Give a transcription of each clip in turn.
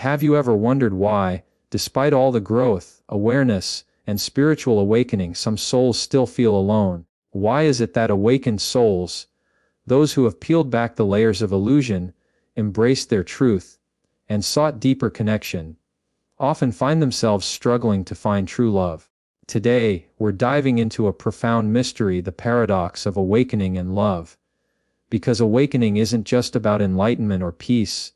have you ever wondered why, despite all the growth, awareness, and spiritual awakening, some souls still feel alone? Why is it that awakened souls, those who have peeled back the layers of illusion, embraced their truth, and sought deeper connection, often find themselves struggling to find true love? Today, we're diving into a profound mystery, the paradox of awakening and love. Because awakening isn't just about enlightenment or peace,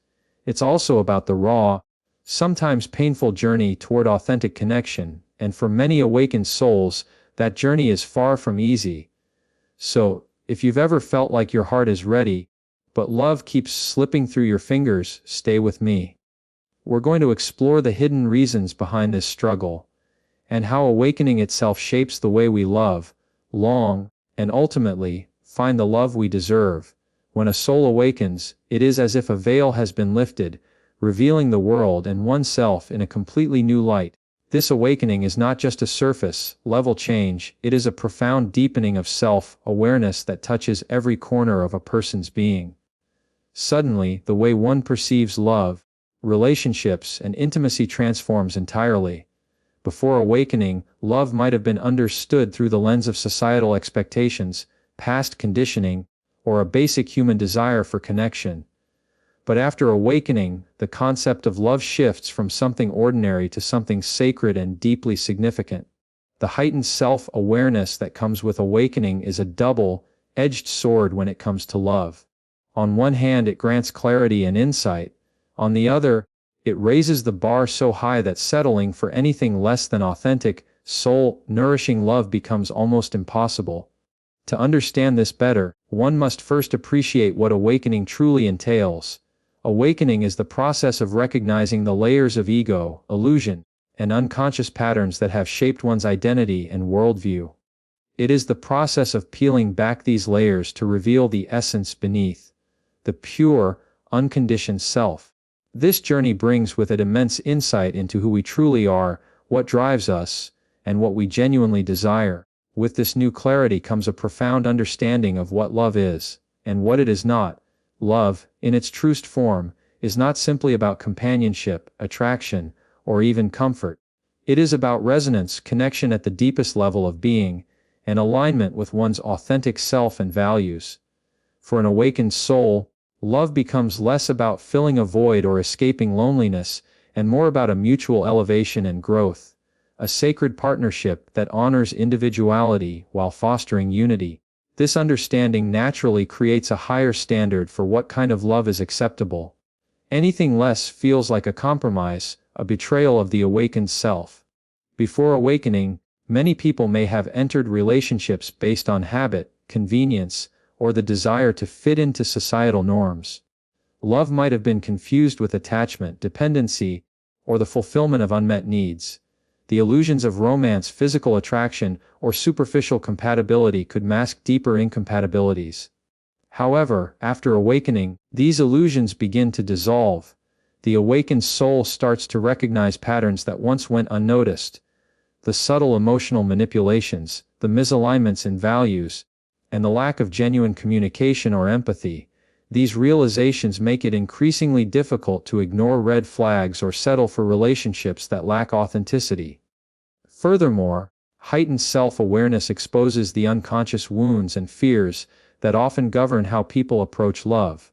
it's also about the raw, sometimes painful journey toward authentic connection, and for many awakened souls, that journey is far from easy. So, if you've ever felt like your heart is ready, but love keeps slipping through your fingers, stay with me. We're going to explore the hidden reasons behind this struggle, and how awakening itself shapes the way we love, long, and ultimately, find the love we deserve. When a soul awakens, it is as if a veil has been lifted, revealing the world and oneself in a completely new light. This awakening is not just a surface-level change, it is a profound deepening of self-awareness that touches every corner of a person's being. Suddenly, the way one perceives love, relationships, and intimacy transforms entirely. Before awakening, love might have been understood through the lens of societal expectations, past conditioning, or a basic human desire for connection. But after awakening, the concept of love shifts from something ordinary to something sacred and deeply significant. The heightened self-awareness that comes with awakening is a double-edged sword when it comes to love. On one hand, it grants clarity and insight. On the other, it raises the bar so high that settling for anything less than authentic, soul-nourishing love becomes almost impossible. To understand this better, one must first appreciate what awakening truly entails. Awakening is the process of recognizing the layers of ego, illusion, and unconscious patterns that have shaped one's identity and worldview. It is the process of peeling back these layers to reveal the essence beneath, the pure, unconditioned self. This journey brings with it immense insight into who we truly are, what drives us, and what we genuinely desire. With this new clarity comes a profound understanding of what love is, and what it is not. Love, in its truest form, is not simply about companionship, attraction, or even comfort. It is about resonance, connection at the deepest level of being, and alignment with one's authentic self and values. For an awakened soul, love becomes less about filling a void or escaping loneliness, and more about a mutual elevation and growth, a sacred partnership that honors individuality while fostering unity. This understanding naturally creates a higher standard for what kind of love is acceptable. Anything less feels like a compromise, a betrayal of the awakened self. Before awakening, many people may have entered relationships based on habit, convenience, or the desire to fit into societal norms. Love might have been confused with attachment, dependency, or the fulfillment of unmet needs. The illusions of romance, physical attraction, or superficial compatibility could mask deeper incompatibilities. However, after awakening, these illusions begin to dissolve. The awakened soul starts to recognize patterns that once went unnoticed. The subtle emotional manipulations, the misalignments in values, and the lack of genuine communication or empathy. These realizations make it increasingly difficult to ignore red flags or settle for relationships that lack authenticity. Furthermore, heightened self-awareness exposes the unconscious wounds and fears that often govern how people approach love.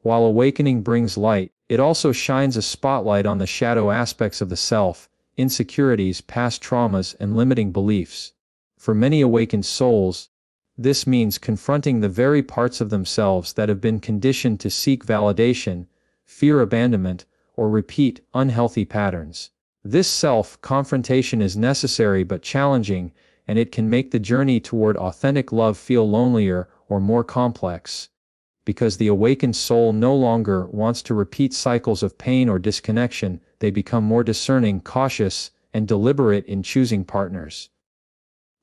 While awakening brings light, it also shines a spotlight on the shadow aspects of the self, insecurities, past traumas, and limiting beliefs. For many awakened souls, this means confronting the very parts of themselves that have been conditioned to seek validation, fear abandonment, or repeat unhealthy patterns. This self-confrontation is necessary but challenging, and it can make the journey toward authentic love feel lonelier or more complex. Because the awakened soul no longer wants to repeat cycles of pain or disconnection, they become more discerning, cautious, and deliberate in choosing partners.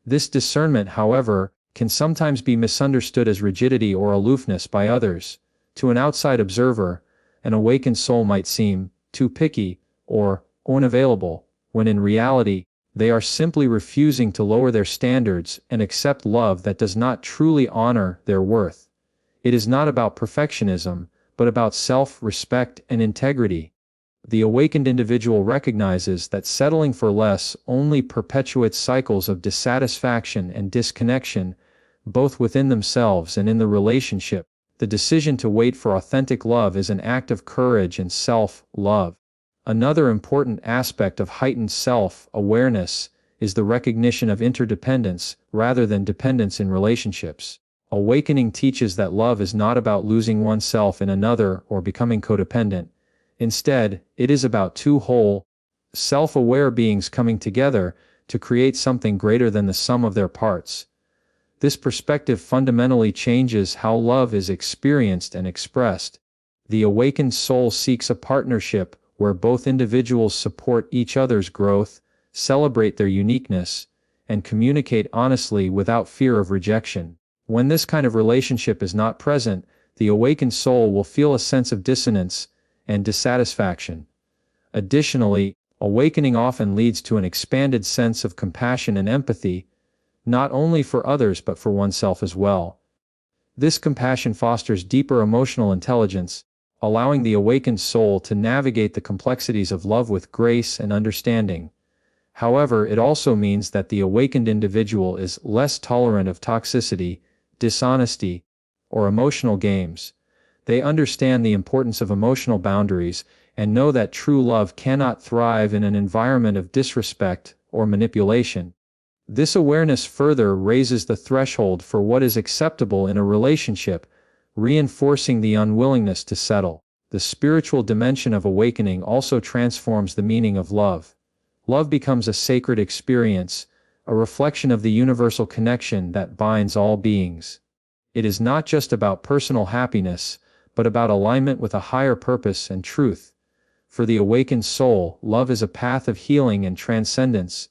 This discernment, however, can sometimes be misunderstood as rigidity or aloofness by others. To an outside observer, an awakened soul might seem too picky or unavailable, when in reality, they are simply refusing to lower their standards and accept love that does not truly honor their worth. It is not about perfectionism, but about self-respect and integrity. The awakened individual recognizes that settling for less only perpetuates cycles of dissatisfaction and disconnection, both within themselves and in the relationship. The decision to wait for authentic love is an act of courage and self-love. Another important aspect of heightened self-awareness is the recognition of interdependence rather than dependence in relationships. Awakening teaches that love is not about losing oneself in another or becoming codependent. Instead, it is about two whole, self-aware beings coming together to create something greater than the sum of their parts. This perspective fundamentally changes how love is experienced and expressed. The awakened soul seeks a partnership where both individuals support each other's growth, celebrate their uniqueness, and communicate honestly without fear of rejection. When this kind of relationship is not present, the awakened soul will feel a sense of dissonance and dissatisfaction. Additionally, awakening often leads to an expanded sense of compassion and empathy, not only for others but for oneself as well. This compassion fosters deeper emotional intelligence, allowing the awakened soul to navigate the complexities of love with grace and understanding. However, it also means that the awakened individual is less tolerant of toxicity, dishonesty, or emotional games. They understand the importance of emotional boundaries and know that true love cannot thrive in an environment of disrespect or manipulation. This awareness further raises the threshold for what is acceptable in a relationship, reinforcing the unwillingness to settle. The spiritual dimension of awakening also transforms the meaning of love. Love becomes a sacred experience, a reflection of the universal connection that binds all beings. It is not just about personal happiness, but about alignment with a higher purpose and truth. For the awakened soul, love is a path of healing and transcendence,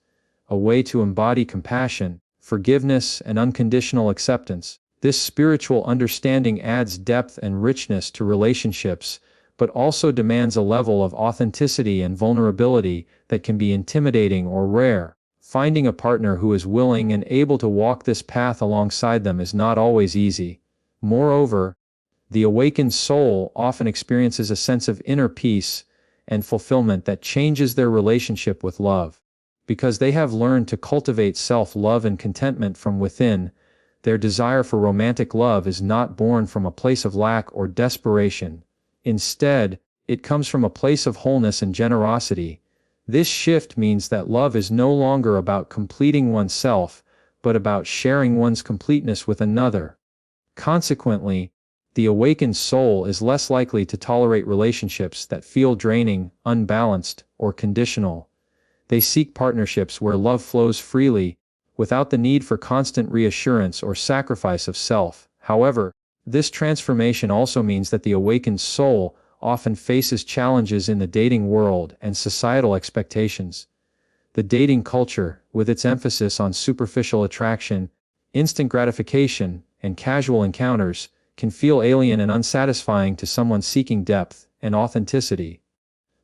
a way to embody compassion, forgiveness, and unconditional acceptance. This spiritual understanding adds depth and richness to relationships, but also demands a level of authenticity and vulnerability that can be intimidating or rare. Finding a partner who is willing and able to walk this path alongside them is not always easy. Moreover, the awakened soul often experiences a sense of inner peace and fulfillment that changes their relationship with love. Because they have learned to cultivate self-love and contentment from within, their desire for romantic love is not born from a place of lack or desperation. Instead, it comes from a place of wholeness and generosity. This shift means that love is no longer about completing oneself, but about sharing one's completeness with another. Consequently, the awakened soul is less likely to tolerate relationships that feel draining, unbalanced, or conditional. They seek partnerships where love flows freely, without the need for constant reassurance or sacrifice of self. However, this transformation also means that the awakened soul often faces challenges in the dating world and societal expectations. The dating culture, with its emphasis on superficial attraction, instant gratification, and casual encounters, can feel alien and unsatisfying to someone seeking depth and authenticity.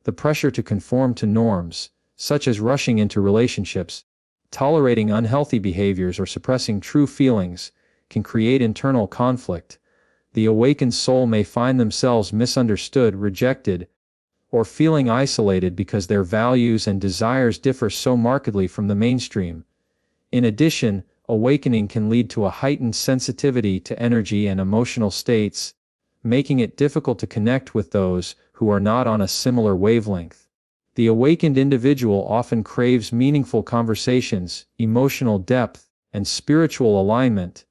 The pressure to conform to norms, such as rushing into relationships, tolerating unhealthy behaviors, or suppressing true feelings, can create internal conflict. The awakened soul may find themselves misunderstood, rejected, or feeling isolated because their values and desires differ so markedly from the mainstream. In addition, awakening can lead to a heightened sensitivity to energy and emotional states, making it difficult to connect with those who are not on a similar wavelength. The awakened individual often craves meaningful conversations, emotional depth, and spiritual alignment,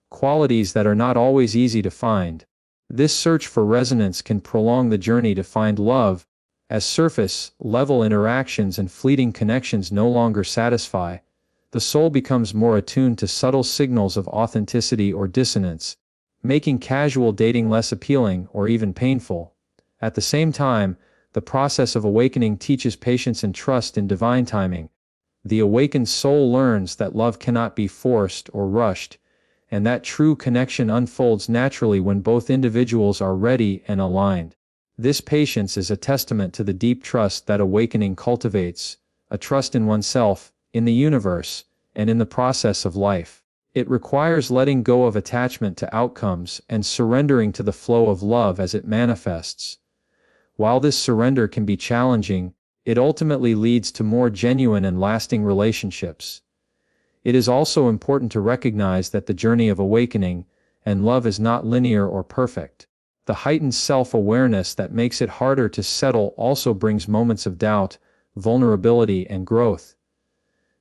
qualities that are not always easy to find. This search for resonance can prolong the journey to find love, as surface-level interactions and fleeting connections no longer satisfy. The soul becomes more attuned to subtle signals of authenticity or dissonance, making casual dating less appealing or even painful. At the same time, the process of awakening teaches patience and trust in divine timing. The awakened soul learns that love cannot be forced or rushed, and that true connection unfolds naturally when both individuals are ready and aligned. This patience is a testament to the deep trust that awakening cultivates, a trust in oneself, in the universe, and in the process of life. It requires letting go of attachment to outcomes and surrendering to the flow of love as it manifests. While this surrender can be challenging, it ultimately leads to more genuine and lasting relationships. It is also important to recognize that the journey of awakening and love is not linear or perfect. The heightened self-awareness that makes it harder to settle also brings moments of doubt, vulnerability, and growth.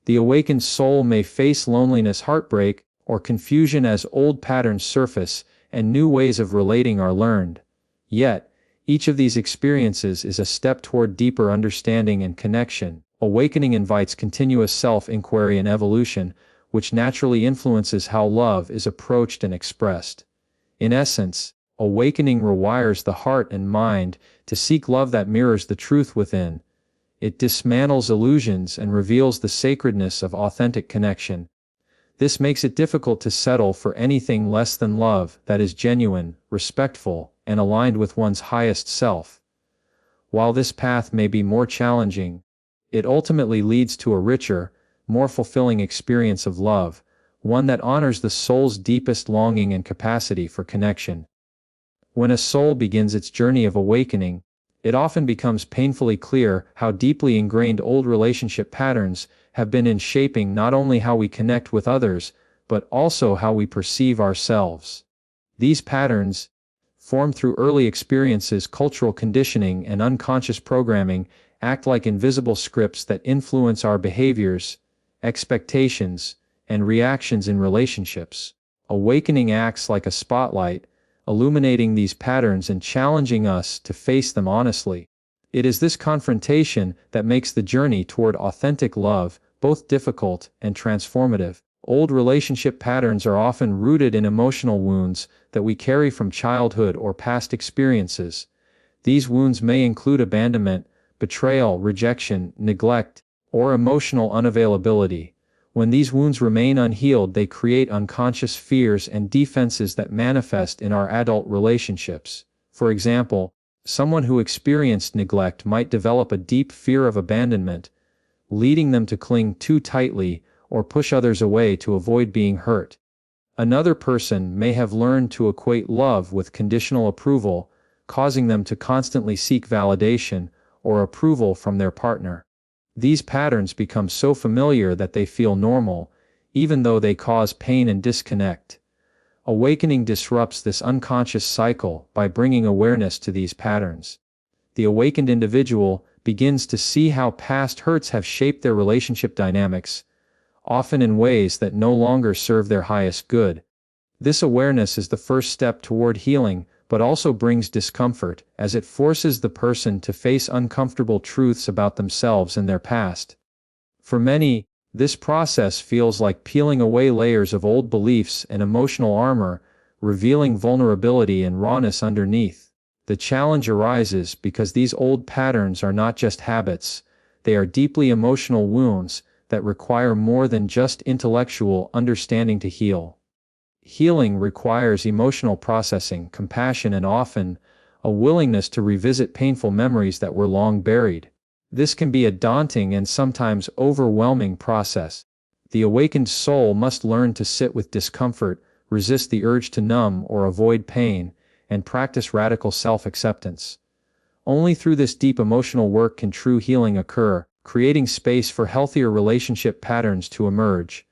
The awakened soul may face loneliness, heartbreak, or confusion as old patterns surface and new ways of relating are learned. Yet, each of these experiences is a step toward deeper understanding and connection. Awakening invites continuous self-inquiry and evolution, which naturally influences how love is approached and expressed. In essence, awakening rewires the heart and mind to seek love that mirrors the truth within. It dismantles illusions and reveals the sacredness of authentic connection. This makes it difficult to settle for anything less than love that is genuine, respectful, and aligned with one's highest self. While this path may be more challenging, it ultimately leads to a richer, more fulfilling experience of love, one that honors the soul's deepest longing and capacity for connection. When a soul begins its journey of awakening, it often becomes painfully clear how deeply ingrained old relationship patterns have been in shaping not only how we connect with others, but also how we perceive ourselves. These patterns, formed through early experiences, cultural conditioning, and unconscious programming, act like invisible scripts that influence our behaviors, expectations, and reactions in relationships. Awakening acts like a spotlight, illuminating these patterns and challenging us to face them honestly. It is this confrontation that makes the journey toward authentic love both difficult and transformative. Old relationship patterns are often rooted in emotional wounds that we carry from childhood or past experiences. These wounds may include abandonment, betrayal, rejection, neglect, or emotional unavailability. When these wounds remain unhealed, they create unconscious fears and defenses that manifest in our adult relationships. For example, someone who experienced neglect might develop a deep fear of abandonment, leading them to cling too tightly or push others away to avoid being hurt. Another person may have learned to equate love with conditional approval, causing them to constantly seek validation or approval from their partner. These patterns become so familiar that they feel normal, even though they cause pain and disconnect. Awakening disrupts this unconscious cycle by bringing awareness to these patterns. The awakened individual begins to see how past hurts have shaped their relationship dynamics, often in ways that no longer serve their highest good. This awareness is the first step toward healing, but also brings discomfort, as it forces the person to face uncomfortable truths about themselves and their past. For many, this process feels like peeling away layers of old beliefs and emotional armor, revealing vulnerability and rawness underneath. The challenge arises because these old patterns are not just habits, they are deeply emotional wounds that require more than just intellectual understanding to heal. Healing requires emotional processing, compassion, and often a willingness to revisit painful memories that were long buried. This can be a daunting and sometimes overwhelming process. The awakened soul must learn to sit with discomfort, resist the urge to numb or avoid pain, and practice radical self-acceptance. Only through this deep emotional work can true healing occur, creating space for healthier relationship patterns to emerge.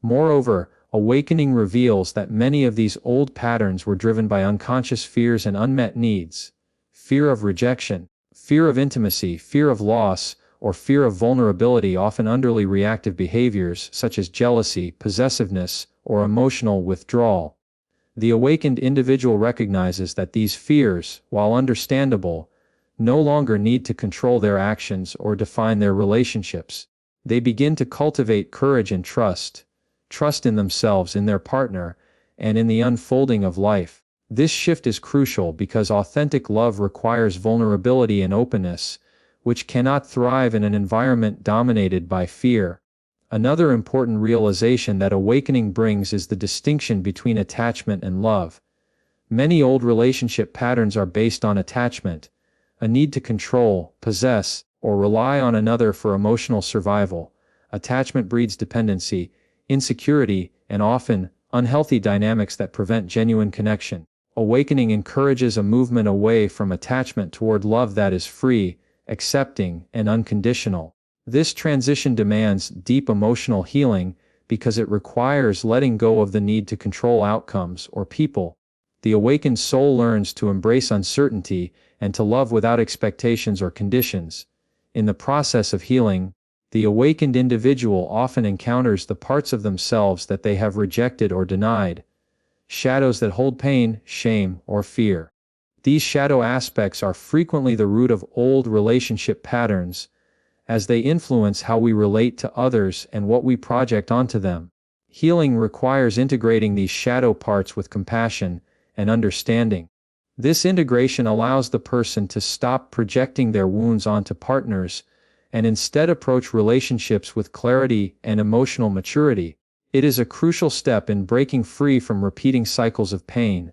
Moreover, awakening reveals that many of these old patterns were driven by unconscious fears and unmet needs. Fear of rejection, fear of intimacy, fear of loss, or fear of vulnerability often underlie reactive behaviors such as jealousy, possessiveness, or emotional withdrawal. The awakened individual recognizes that these fears, while understandable, no longer need to control their actions or define their relationships. They begin to cultivate courage and trust in themselves, in their partner, and in the unfolding of life. This shift is crucial because authentic love requires vulnerability and openness, which cannot thrive in an environment dominated by fear. Another important realization that awakening brings is the distinction between attachment and love. Many old relationship patterns are based on attachment, a need to control, possess, or rely on another for emotional survival. Attachment breeds dependency, insecurity, and often, unhealthy dynamics that prevent genuine connection. Awakening encourages a movement away from attachment toward love that is free, accepting, and unconditional. This transition demands deep emotional healing because it requires letting go of the need to control outcomes or people. The awakened soul learns to embrace uncertainty and to love without expectations or conditions. In the process of healing, the awakened individual often encounters the parts of themselves that they have rejected or denied, shadows that hold pain, shame, or fear. These shadow aspects are frequently the root of old relationship patterns, as they influence how we relate to others and what we project onto them. Healing requires integrating these shadow parts with compassion and understanding. This integration allows the person to stop projecting their wounds onto partners and instead approach relationships with clarity and emotional maturity. It is a crucial step in breaking free from repeating cycles of pain.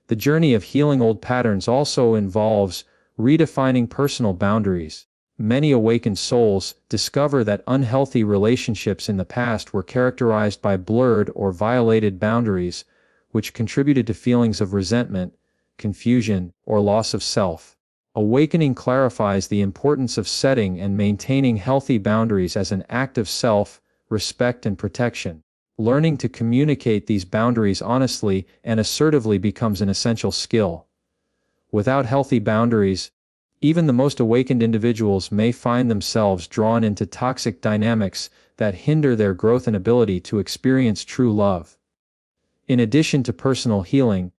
The journey of healing old patterns also involves redefining personal boundaries. Many awakened souls discover that unhealthy relationships in the past were characterized by blurred or violated boundaries, which contributed to feelings of resentment, confusion, or loss of self. Awakening clarifies the importance of setting and maintaining healthy boundaries as an act of self-respect and protection. Learning to communicate these boundaries honestly and assertively becomes an essential skill. Without healthy boundaries, even the most awakened individuals may find themselves drawn into toxic dynamics that hinder their growth and ability to experience true love. In addition to personal healing,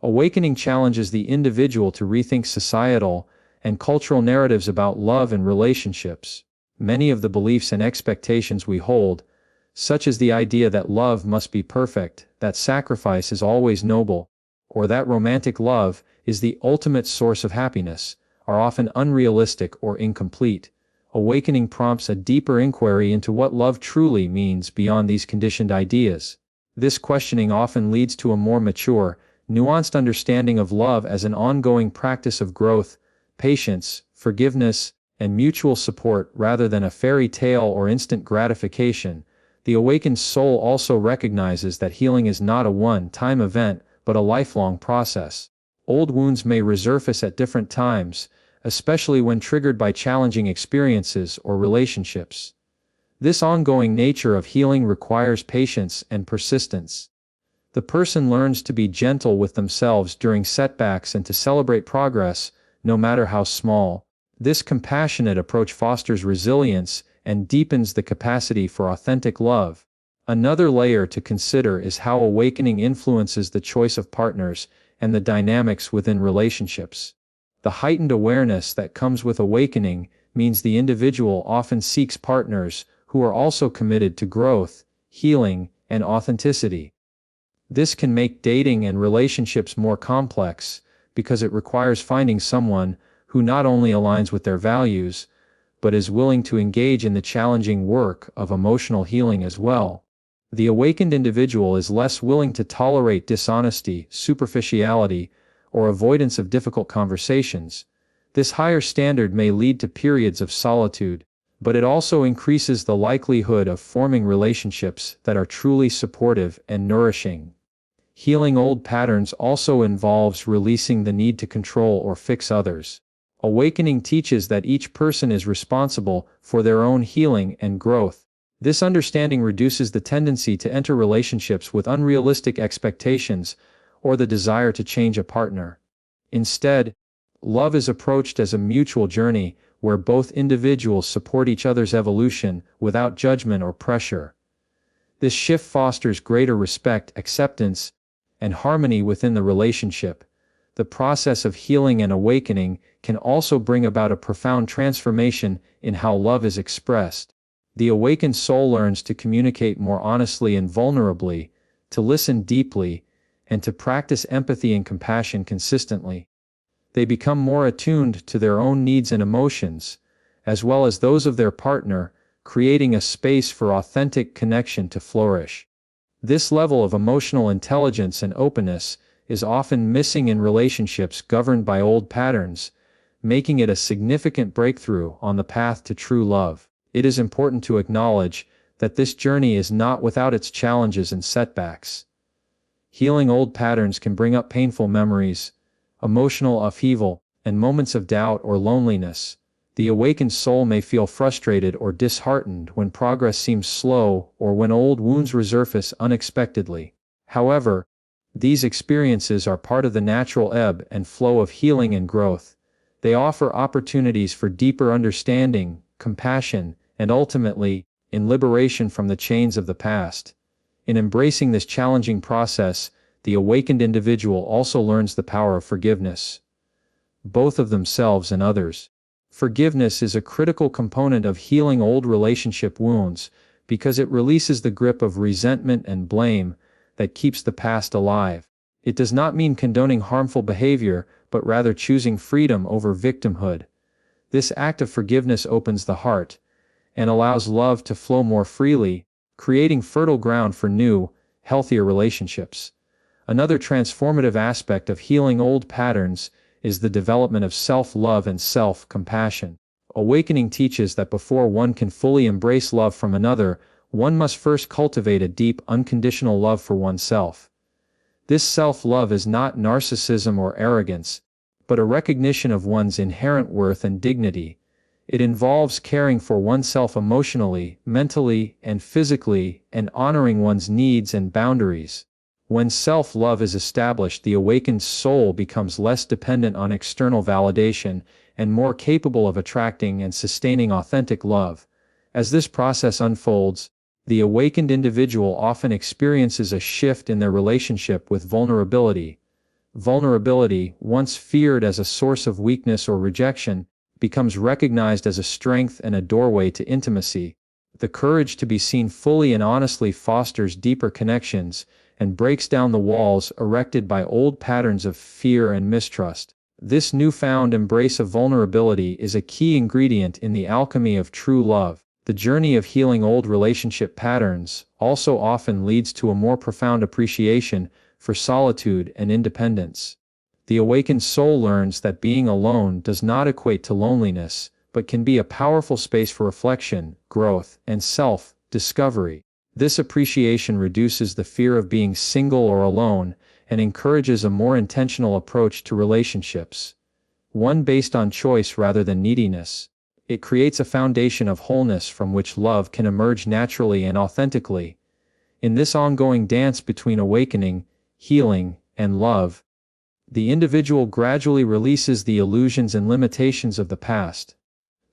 awakening challenges the individual to rethink societal and cultural narratives about love and relationships. Many of the beliefs and expectations we hold, such as the idea that love must be perfect, that sacrifice is always noble, or that romantic love is the ultimate source of happiness, are often unrealistic or incomplete. Awakening prompts a deeper inquiry into what love truly means beyond these conditioned ideas. This questioning often leads to a more mature, nuanced understanding of love as an ongoing practice of growth, patience, forgiveness, and mutual support rather than a fairy tale or instant gratification. The awakened soul also recognizes that healing is not a one-time event, but a lifelong process. Old wounds may resurface at different times, especially when triggered by challenging experiences or relationships. This ongoing nature of healing requires patience and persistence. The person learns to be gentle with themselves during setbacks and to celebrate progress, no matter how small. This compassionate approach fosters resilience and deepens the capacity for authentic love. Another layer to consider is how awakening influences the choice of partners and the dynamics within relationships. The heightened awareness that comes with awakening means the individual often seeks partners who are also committed to growth, healing, and authenticity. This can make dating and relationships more complex because it requires finding someone who not only aligns with their values, but is willing to engage in the challenging work of emotional healing as well. The awakened individual is less willing to tolerate dishonesty, superficiality, or avoidance of difficult conversations. This higher standard may lead to periods of solitude, but it also increases the likelihood of forming relationships that are truly supportive and nourishing. Healing old patterns also involves releasing the need to control or fix others. Awakening teaches that each person is responsible for their own healing and growth. This understanding reduces the tendency to enter relationships with unrealistic expectations or the desire to change a partner. Instead, love is approached as a mutual journey where both individuals support each other's evolution without judgment or pressure. This shift fosters greater respect, acceptance, and harmony within the relationship. The process of healing and awakening can also bring about a profound transformation in how love is expressed. The awakened soul learns to communicate more honestly and vulnerably, to listen deeply, and to practice empathy and compassion consistently. They become more attuned to their own needs and emotions, as well as those of their partner, creating a space for authentic connection to flourish. This level of emotional intelligence and openness is often missing in relationships governed by old patterns, making it a significant breakthrough on the path to true love. It is important to acknowledge that this journey is not without its challenges and setbacks. Healing old patterns can bring up painful memories, emotional upheaval, and moments of doubt or loneliness. The awakened soul may feel frustrated or disheartened when progress seems slow or when old wounds resurface unexpectedly. However, these experiences are part of the natural ebb and flow of healing and growth. They offer opportunities for deeper understanding, compassion, and ultimately, in liberation from the chains of the past. In embracing this challenging process, the awakened individual also learns the power of forgiveness, both of themselves and others. Forgiveness is a critical component of healing old relationship wounds because it releases the grip of resentment and blame that keeps the past alive. It does not mean condoning harmful behavior, but rather choosing freedom over victimhood. This act of forgiveness opens the heart and allows love to flow more freely, creating fertile ground for new, healthier relationships. Another transformative aspect of healing old patterns is the development of self-love and self-compassion. Awakening teaches that before one can fully embrace love from another, one must first cultivate a deep, unconditional love for oneself. This self-love is not narcissism or arrogance, but a recognition of one's inherent worth and dignity. It involves caring for oneself emotionally, mentally, and physically, and honoring one's needs and boundaries. When self-love is established, the awakened soul becomes less dependent on external validation and more capable of attracting and sustaining authentic love. As this process unfolds, the awakened individual often experiences a shift in their relationship with vulnerability. Vulnerability, once feared as a source of weakness or rejection, becomes recognized as a strength and a doorway to intimacy. The courage to be seen fully and honestly fosters deeper connections and breaks down the walls erected by old patterns of fear and mistrust. This newfound embrace of vulnerability is a key ingredient in the alchemy of true love. The journey of healing old relationship patterns also often leads to a more profound appreciation for solitude and independence. The awakened soul learns that being alone does not equate to loneliness, but can be a powerful space for reflection, growth, and self-discovery. This appreciation reduces the fear of being single or alone and encourages a more intentional approach to relationships, one based on choice rather than neediness. It creates a foundation of wholeness from which love can emerge naturally and authentically. In this ongoing dance between awakening, healing, and love, the individual gradually releases the illusions and limitations of the past.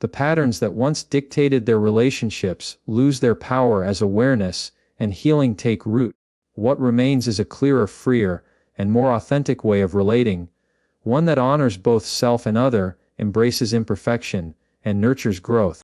The patterns that once dictated their relationships lose their power as awareness and healing take root. What remains is a clearer, freer, and more authentic way of relating, one that honors both self and other, embraces imperfection, and nurtures growth.